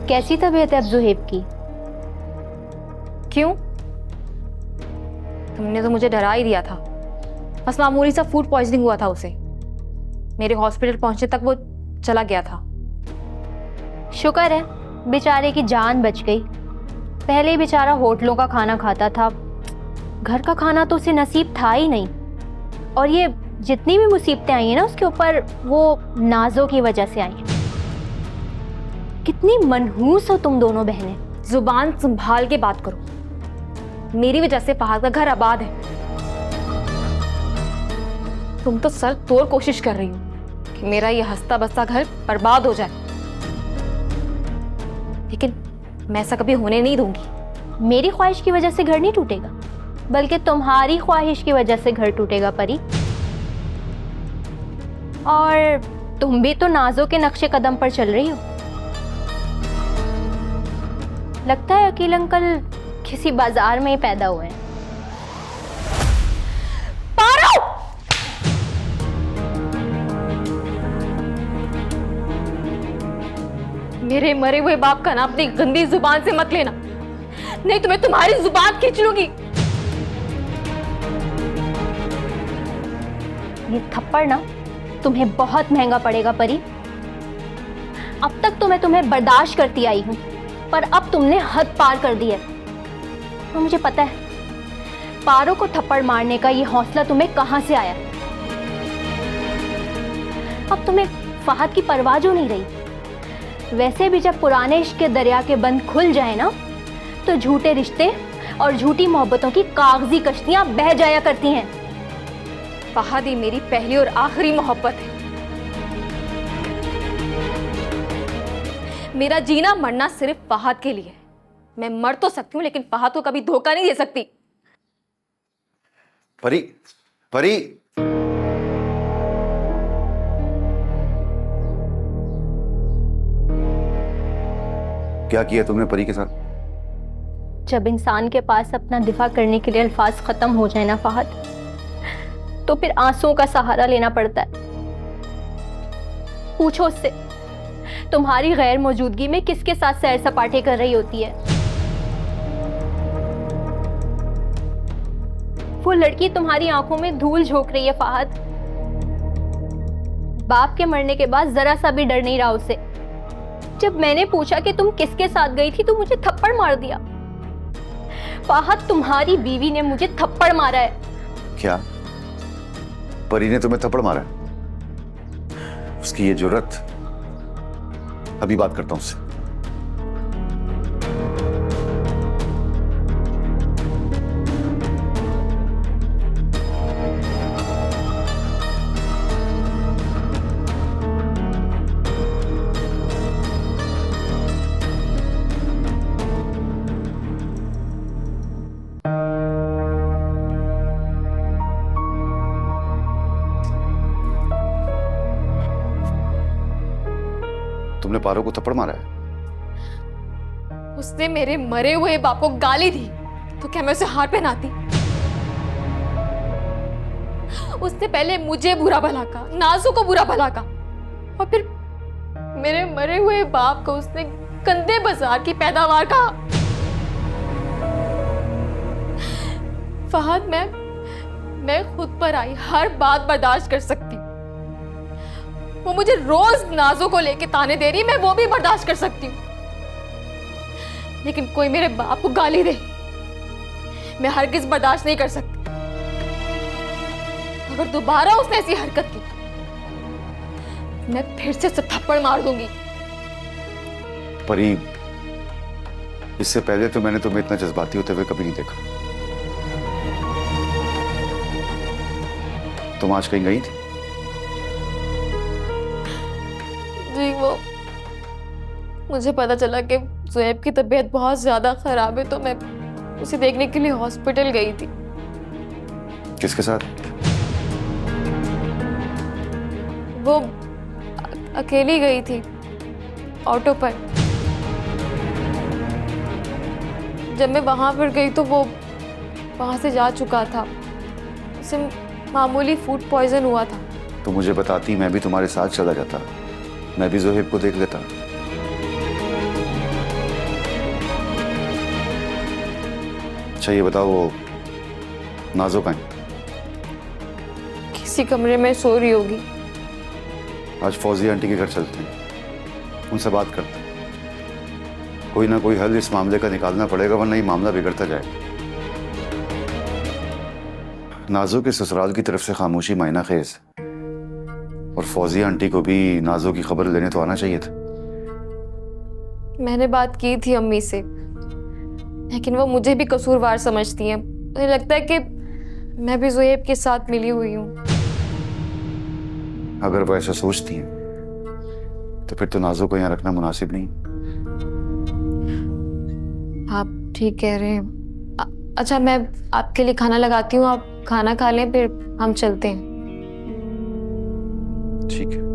कैसी तबीयत है अब जुहेब की? क्यों? तुमने तो मुझे डरा ही दिया था। बस मामूली सा फूड पॉइजनिंग हुआ था उसे। मेरे हॉस्पिटल पहुंचने तक वो चला गया था। शुक्र है बेचारे की जान बच गई। पहले ही बेचारा होटलों का खाना खाता था, घर का खाना तो उसे नसीब था ही नहीं। और ये जितनी भी मुसीबतें आई हैं ना उसके ऊपर, वो नाजों की वजह से आई हैं। कितनी मनहूस हो तुम दोनों बहनें। जुबान संभाल के बात करो। मेरी वजह से फहद का घर आबाद है। तुम तो सर तोड़ कोशिश कर रही हो कि मेरा ये हंसता बसता घर बर्बाद हो जाए, लेकिन मैं ऐसा कभी होने नहीं दूंगी। मेरी ख्वाहिश की वजह से घर नहीं टूटेगा, बल्कि तुम्हारी ख्वाहिश की वजह से घर टूटेगा परी। और तुम भी तो नाजों के नक्शे कदम पर चल रही हो। लगता है अकील अंकल किसी बाजार में ही पैदा हुए हैं। पारो! मेरे मरे हुए बाप का नाम अपनी गंदी जुबान से मत लेना, नहीं तो मैं तुम्हारी जुबान खींच लूंगी। ये थप्पड़ ना तुम्हें बहुत महंगा पड़ेगा परी। अब तक तो मैं तुम्हें बर्दाश्त करती आई हूं, पर अब तुमने हद पार कर दी है। और मुझे पता है पारो को थप्पड़ मारने का ये हौसला तुम्हें कहां से आया। अब तुम्हें फहद की परवाह जो नहीं रही। वैसे भी जब पुराने इश्क के दरिया के बंद खुल जाए ना, तो झूठे रिश्ते और झूठी मोहब्बतों की कागजी कश्तियां बह जाया करती हैं। फहद ही मेरी पहली और आखिरी मोहब्बत है। मेरा जीना मरना सिर्फ फहद के लिए। मैं मर तो सकती हूँ, लेकिन फहद को कभी धोखा नहीं दे सकती। परी, परी, क्या किया तुमने परी के साथ? जब इंसान के पास अपना दिफा करने के लिए अल्फाज खत्म हो जाए ना फहद, तो फिर आंसुओं का सहारा लेना पड़ता है। पूछो उससे तुम्हारी गैर मौजूदगी में किसके साथ सैर सपाटे कर रही होती है। वो लड़की तुम्हारी आंखों में धूल झोंक रही है फहद। बाप के मरने के बाद जरा सा भी डर नहीं रहा उसे। जब मैंने पूछा कि तुम किसके साथ गई थी, तो मुझे थप्पड़ मार दिया। फहद, तुम्हारी बीवी ने मुझे थप्पड़ मारा है। क्या परी ने तुम्हें थप्पड़ मारा? उसकी ये जुर्रत? अभी बात करता हूं उससे। तुमने पारो को थप्पड़ मारा है? उसने मेरे मरे हुए बाप को गाली दी, तो क्या मैं उसे हार पहनाती? उसने पहले मुझे बुरा भला कहा, नाजू को बुरा भला कहा, और फिर मेरे मरे हुए बाप को उसने गंदे बाजार की पैदावार कहा। फहद, मैं खुद पर आई हर बात बर्दाश्त कर सकती हूँ। वो मुझे रोज नाजों को लेके ताने दे रही, मैं वो भी बर्दाश्त कर सकती हूँ, लेकिन कोई मेरे बाप को गाली दे, मैं हरगिज बर्दाश्त नहीं कर सकती। अगर दोबारा उसने ऐसी हरकत की, मैं फिर से उसे थप्पड़ मार दूंगी। परी, इससे पहले तो मैंने तुम्हें इतना जज्बाती होते हुए कभी नहीं देखा। तुम आज कहीं गई थी? जी, वो मुझे पता चला कि ज़ुएब की तबीयत बहुत ज्यादा खराब है, तो मैं उसे देखने के लिए हॉस्पिटल गई थी। किसके साथ? वो अकेली गई थी, ऑटो पर। जब मैं वहां पर गई तो वो वहां से जा चुका था। उसे मामूली फूड पॉइजन हुआ था। तो मुझे बताती, मैं भी तुम्हारे साथ चला जाता, मैं भी ज़ुहैब को देख लेता। अच्छा ये बताओ, वो नाजो कहाँ है? किसी कमरे में सो रही होगी। आज फौजिया आंटी के घर चलते हैं, उनसे बात करते हैं। कोई ना कोई हल इस मामले का निकालना पड़ेगा, वरना ये मामला बिगड़ता जाएगा। नाजो के ससुराल की तरफ से खामोशी मायना खेज, और फौजिया आंटी को भी नाजो की खबर लेने तो आना चाहिए था। मैंने बात की थी अम्मी से, लेकिन वो मुझे भी कसूरवार समझती हैं। मुझे लगता है कि मैं भी ज़ुएब के साथ मिली हुई हूँ। अगर वो ऐसा सोचती हैं तो फिर तो नाजो को यहाँ रखना मुनासिब नहीं। आप ठीक कह रहे हैं। अच्छा, मैं आपके लिए खाना लगाती हूँ, आप खाना खा लें, फिर हम चलते हैं। ठीक है।